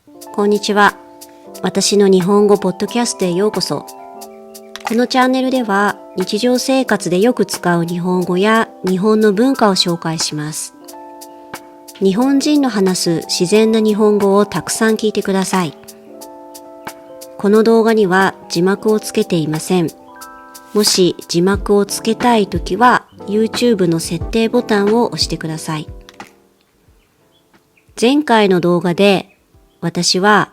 こんにちは。私の日本語ポッドキャストへようこそ。このチャンネルでは日常生活でよく使う日本語や日本の文化を紹介します。日本人の話す自然な日本語をたくさん聞いてください。この動画には字幕をつけていません。もし字幕をつけたいときは YouTube の設定ボタンを押してください。前回の動画で私は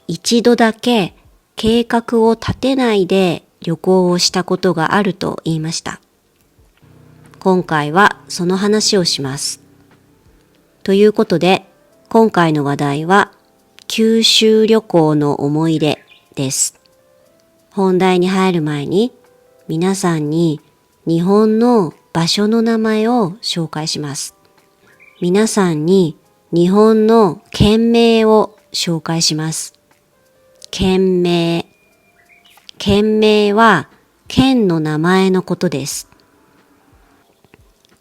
一度だけ計画を立てないで旅行をしたことがあると言いました。今回はその話をします。ということで今回の話題は九州旅行の思い出です。本題に入る前に皆さんに日本の場所の名前を紹介します。皆さんに日本の県名を紹介します。県名。県名は県の名前のことです。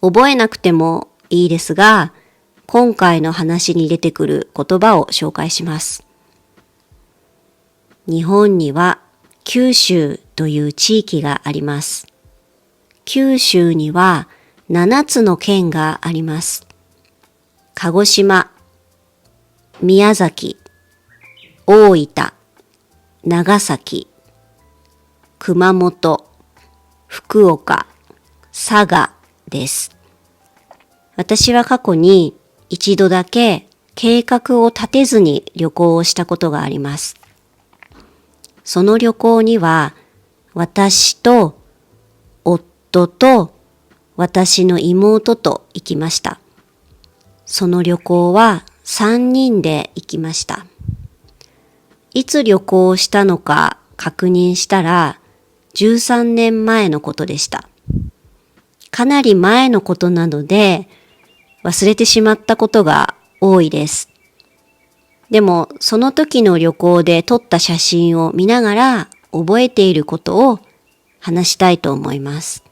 覚えなくてもいいですが、今回の話に出てくる言葉を紹介します。日本には九州という地域があります。九州には7つの県があります。鹿児島、宮崎、大分、長崎、熊本、福岡、佐賀です。私は過去に一度だけ計画を立てずに旅行をしたことがあります。その旅行には私と夫と私の妹と行きました。その旅行は3人で行きました。いつ旅行をしたのか確認したら13年前のことでした。かなり前のことなので忘れてしまったことが多いです。でもその時の旅行で撮った写真を見ながら覚えていることを話したいと思います。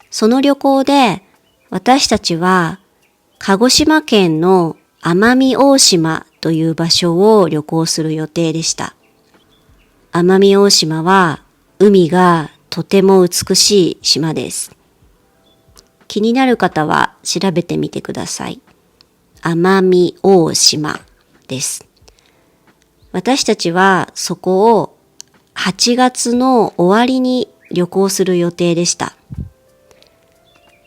その旅行で私たちは鹿児島県の奄美大島という場所を旅行する予定でした。奄美大島は海がとても美しい島です。気になる方は調べてみてください。奄美大島です。私たちはそこを8月の終わりに旅行する予定でした。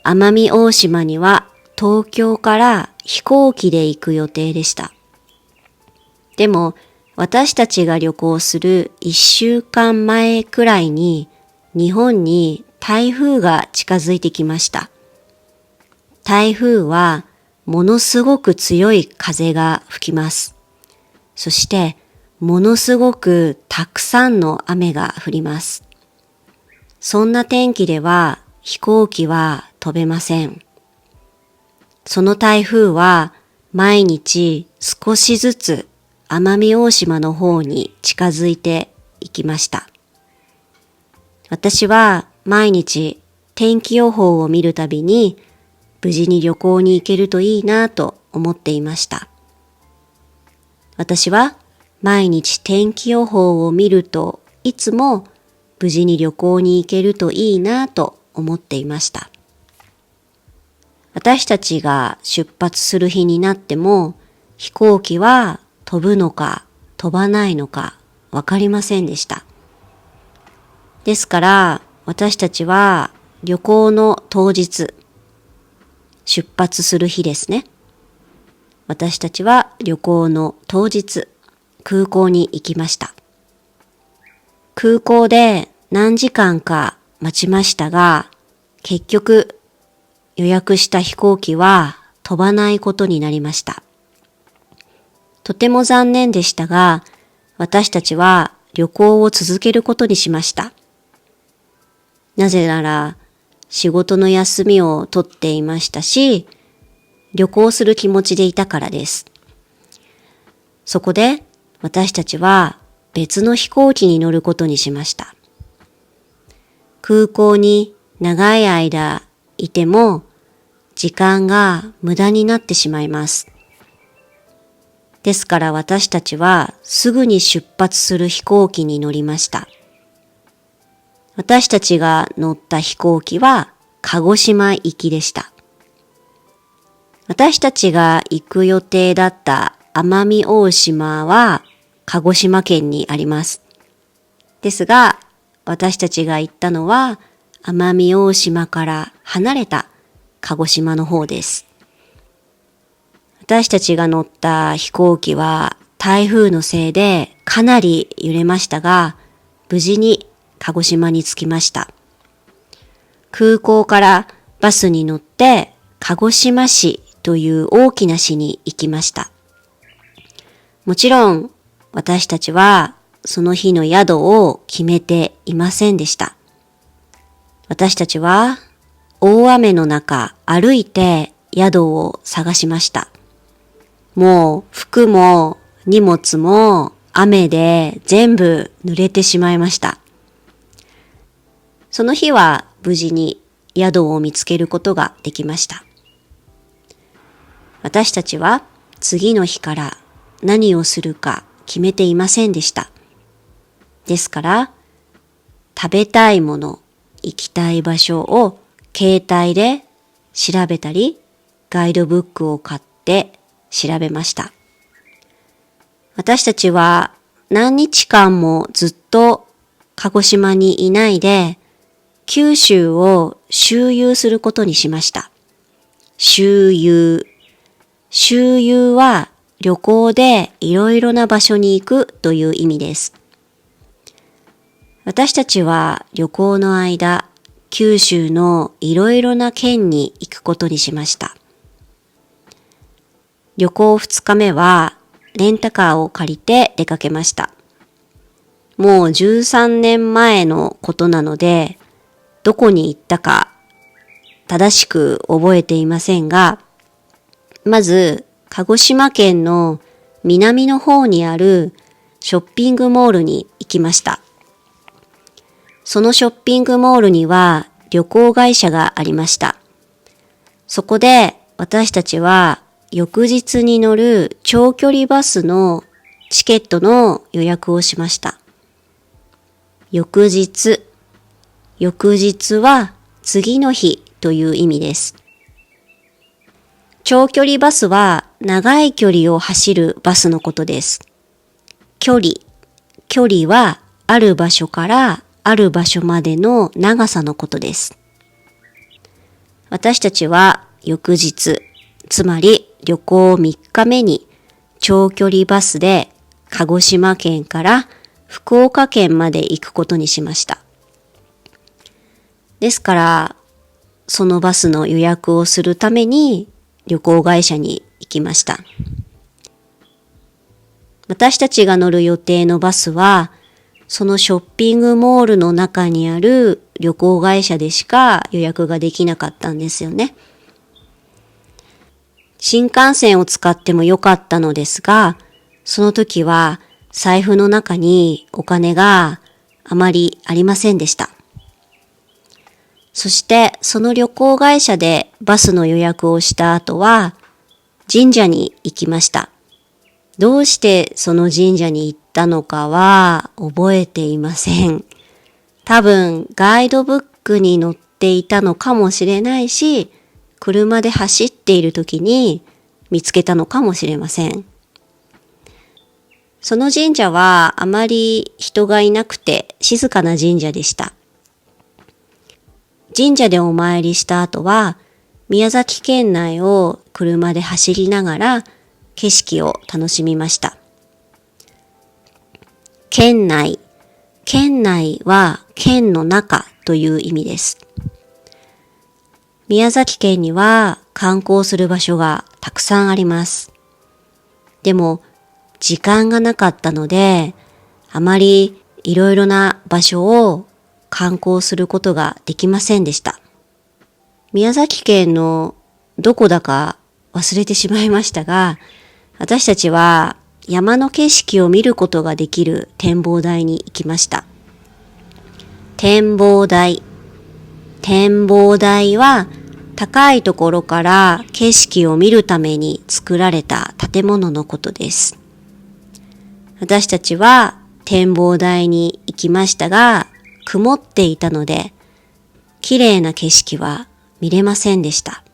奄美大島には東京から飛行機で行く予定でした。でも私たちが旅行する1週間前くらいに日本に台風が近づいてきました。台風はものすごく強い風が吹きます。そしてものすごくたくさんの雨が降ります。そんな天気では飛行機は飛べません。その台風は毎日少しずつ奄美大島の方に近づいていきました。私は毎日天気予報を見るたびに無事に旅行に行けるといいなと思っていました。私は毎日天気予報を見るといつも無事に旅行に行けるといいなと思っていました。私たちが出発する日になっても飛行機は飛ぶのか飛ばないのかわかりませんでした。ですから私たちは旅行の当日、出発する日ですね。私たちは旅行の当日、空港に行きました。空港で何時間か待ちましたが、結局予約した飛行機は飛ばないことになりました。とても残念でしたが、私たちは旅行を続けることにしました。なぜなら、仕事の休みを取っていましたし、旅行する気持ちでいたからです。そこで私たちは別の飛行機に乗ることにしました。空港に長い間いても時間が無駄になってしまいます。ですから私たちはすぐに出発する飛行機に乗りました。私たちが乗った飛行機は鹿児島行きでした。私たちが行く予定だった奄美大島は鹿児島県にあります。ですが、私たちが行ったのは奄美大島から離れた鹿児島の方です。私たちが乗った飛行機は台風のせいでかなり揺れましたが、無事に鹿児島に着きました。空港からバスに乗って鹿児島市という大きな市に行きました。もちろん私たちはその日の宿を決めていませんでした。私たちは大雨の中歩いて宿を探しました。もう服も荷物も雨で全部濡れてしまいました。その日は無事に宿を見つけることができました。私たちは次の日から何をするか決めていませんでした。ですから、食べたいもの、行きたい場所を携帯で調べたり、ガイドブックを買って調べました。私たちは何日間もずっと鹿児島にいないで、九州を周遊することにしました。周遊。周遊は旅行でいろいろな場所に行くという意味です。私たちは旅行の間、九州のいろいろな県に行くことにしました。旅行2日目はレンタカーを借りて出かけました。もう13年前のことなので、どこに行ったか正しく覚えていませんが、まず鹿児島県の南の方にあるショッピングモールに行きました。そのショッピングモールには旅行会社がありました。そこで私たちは翌日に乗る長距離バスのチケットの予約をしました。翌日は次の日という意味です。長距離バスは長い距離を走るバスのことです。距離はある場所からある場所までの長さのことです。私たちは翌日、つまり旅行3日目に長距離バスで鹿児島県から福岡県まで行くことにしました。ですから、そのバスの予約をするために旅行会社に行きました。私たちが乗る予定のバスは、そのショッピングモールの中にある旅行会社でしか予約ができなかったんですよね。新幹線を使ってもよかったのですが、その時は財布の中にお金があまりありませんでした。そしてその旅行会社でバスの予約をした後は神社に行きました。どうしてその神社に行ったのかは覚えていません。多分ガイドブックに載っていたのかもしれないし、車で走っている時に見つけたのかもしれません。その神社はあまり人がいなくて静かな神社でした。神社でお参りした後は宮崎県内を車で走りながら景色を楽しみました。県内は県の中という意味です。宮崎県には観光する場所がたくさんあります。でも時間がなかったので、あまりいろいろな場所を観光することができませんでした。宮崎県のどこだか忘れてしまいましたが、私たちは山の景色を見ることができる展望台に行きました。展望台は高いところから景色を見るために作られた建物のことです。私たちは展望台に行きましたが、曇っていたので、綺麗な景色は見れませんでした。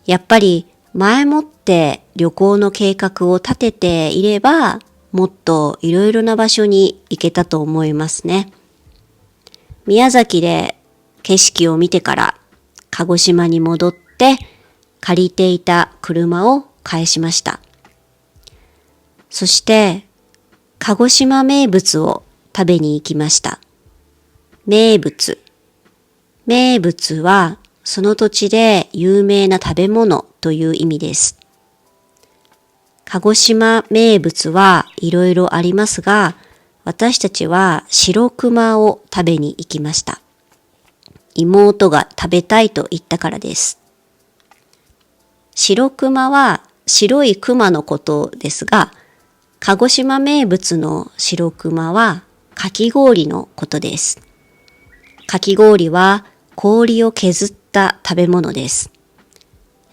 やっぱり前もって旅行の計画を立てていれば、もっといろいろな場所に行けたと思いますね。宮崎で景色を見てから鹿児島に戻って借りていた車を返しました。そして鹿児島名物を食べに行きました。名物はその土地で有名な食べ物という意味です。鹿児島名物はいろいろありますが、私たちは白熊を食べに行きました。妹が食べたいと言ったからです。白熊は白い熊のことですが、鹿児島名物の白熊はかき氷のことです。かき氷は氷を削った食べ物です。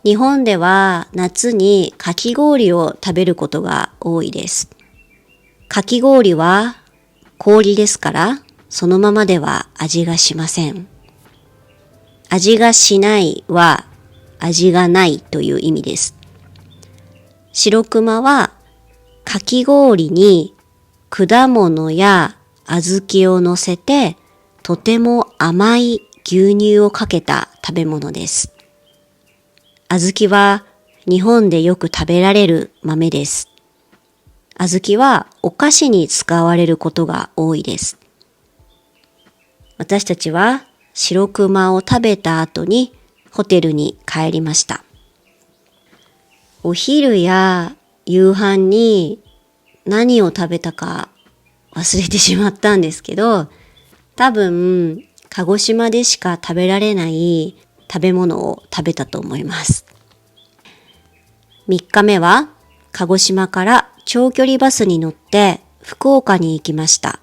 日本では夏にかき氷を食べることが多いです。かき氷は氷ですから、そのままでは味がしません。味がしないは味がないという意味です。白熊はかき氷に果物や小豆を乗せてとても甘い牛乳をかけた食べ物です。小豆は日本でよく食べられる豆です。小豆はお菓子に使われることが多いです。私たちは白熊を食べた後にホテルに帰りました。お昼や夕飯に何を食べたか忘れてしまったんですけど、多分鹿児島でしか食べられない食べ物を食べたと思います。3日目は鹿児島から長距離バスに乗って福岡に行きました。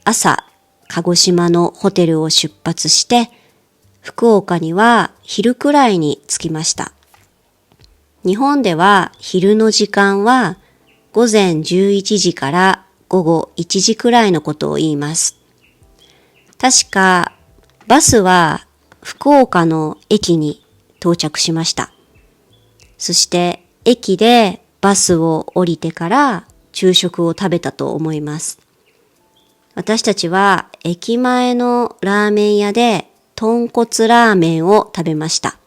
朝、鹿児島のホテルを出発して、福岡には昼くらいに着きました。日本では昼の時間は午前11時から午後1時くらいのことを言います。確かバスは福岡の駅に到着しました。そして駅でバスを降りてから昼食を食べたと思います。私たちは駅前のラーメン屋で豚骨ラーメンを食べました。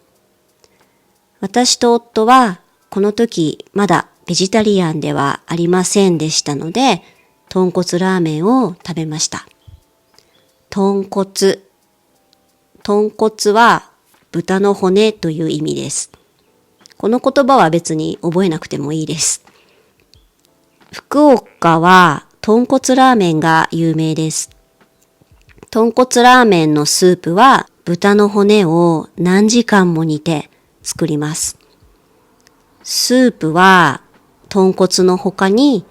私と夫はこの時まだベジタリアンではありませんでしたので、豚骨ラーメンを食べました。豚骨は豚の骨という意味です。この言葉は別に覚えなくてもいいです。福岡は豚骨ラーメンが有名です。豚骨ラーメンのスープは豚の骨を何時間も煮て作ります。スープは豚骨の他に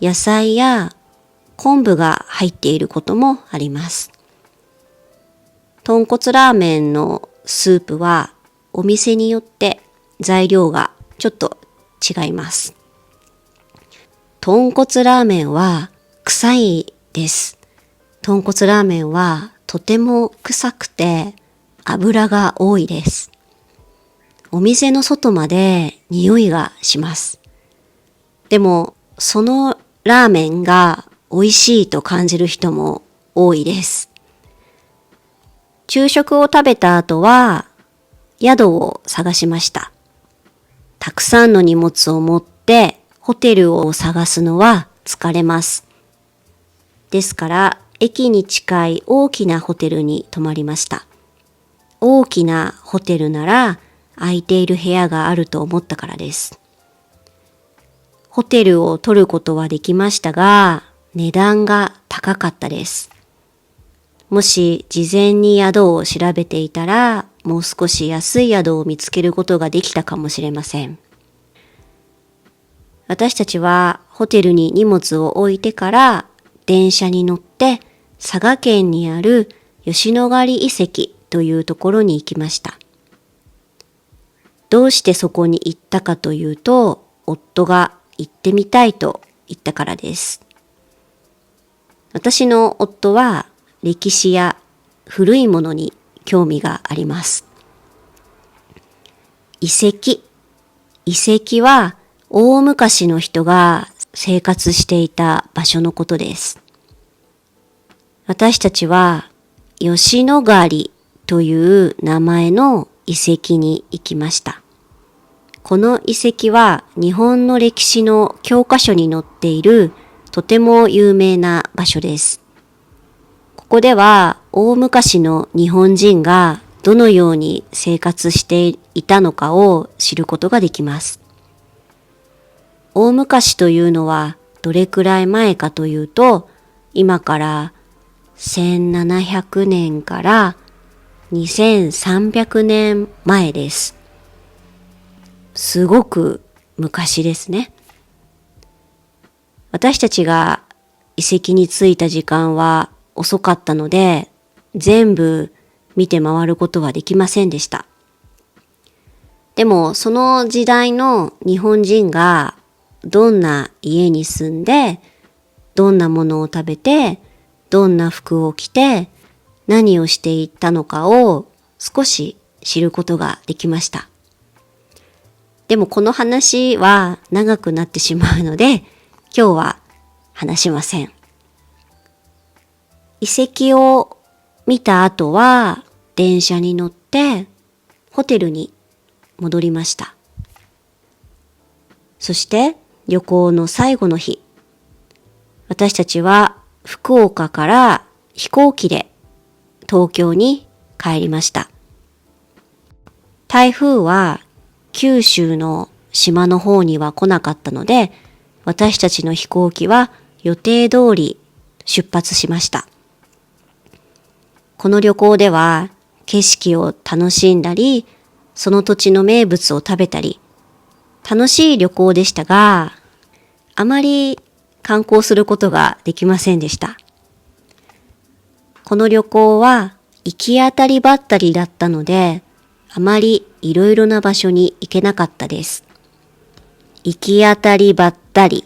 野菜や昆布が入っていることもあります。豚骨ラーメンのスープはお店によって材料がちょっと違います。豚骨ラーメンは臭いです。豚骨ラーメンはとても臭くて油が多いです。お店の外まで匂いがします。でもそのラーメンが美味しいと感じる人も多いです。昼食を食べた後は宿を探しました。たくさんの荷物を持ってホテルを探すのは疲れます。ですから駅に近い大きなホテルに泊まりました。大きなホテルなら空いている部屋があると思ったからです。ホテルを取ることはできましたが、値段が高かったです。もし事前に宿を調べていたら、もう少し安い宿を見つけることができたかもしれません。私たちはホテルに荷物を置いてから電車に乗って佐賀県にある吉野ヶ里遺跡というところに行きました。どうしてそこに行ったかというと、夫が行ってみたいと言ったからです。私の夫は歴史や古いものに興味があります。遺跡。遺跡は大昔の人が生活していた場所のことです。私たちは吉野ヶ里という名前の遺跡に行きました。この遺跡は日本の歴史の教科書に載っているとても有名な場所です。ここでは大昔の日本人がどのように生活していたのかを知ることができます。大昔というのはどれくらい前かというと、今から1700年から2300年前です。すごく昔ですね。私たちが遺跡に着いた時間は遅かったので、全部見て回ることはできませんでした。でもその時代の日本人がどんな家に住んで、どんなものを食べて、どんな服を着て、何をしていったのかを少し知ることができました。でもこの話は長くなってしまうので、今日は話しません。遺跡を見た後は電車に乗ってホテルに戻りました。そして旅行の最後の日、私たちは福岡から飛行機で東京に帰りました。台風は九州の島の方には来なかったので、私たちの飛行機は予定通り出発しました。この旅行では景色を楽しんだり、その土地の名物を食べたり、楽しい旅行でしたが、あまり観光することができませんでした。この旅行は行き当たりばったりだったので、あまりいろいろな場所に行けなかったです。行き当たりばったり。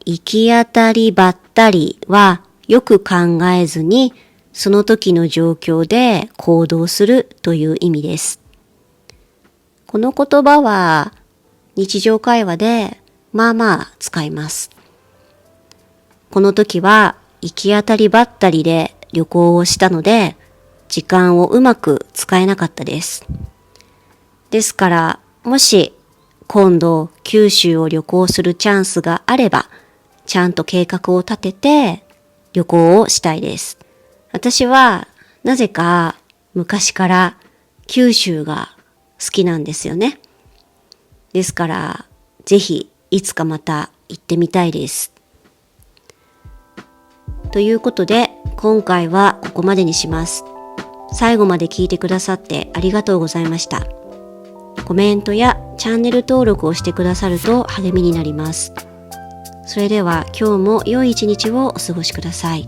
行き当たりばったりはよく考えずに、その時の状況で行動するという意味です。この言葉は日常会話でまあまあ使います。この時は行き当たりばったりで旅行をしたので、時間をうまく使えなかったです。ですから、もし今度九州を旅行するチャンスがあれば、ちゃんと計画を立てて旅行をしたいです。私はなぜか昔から九州が好きなんですよね。ですから、ぜひいつかまた行ってみたいです。ということで、今回はここまでにします。最後まで聞いてくださってありがとうございました。コメントやチャンネル登録をしてくださると励みになります。それでは今日も良い一日をお過ごしください。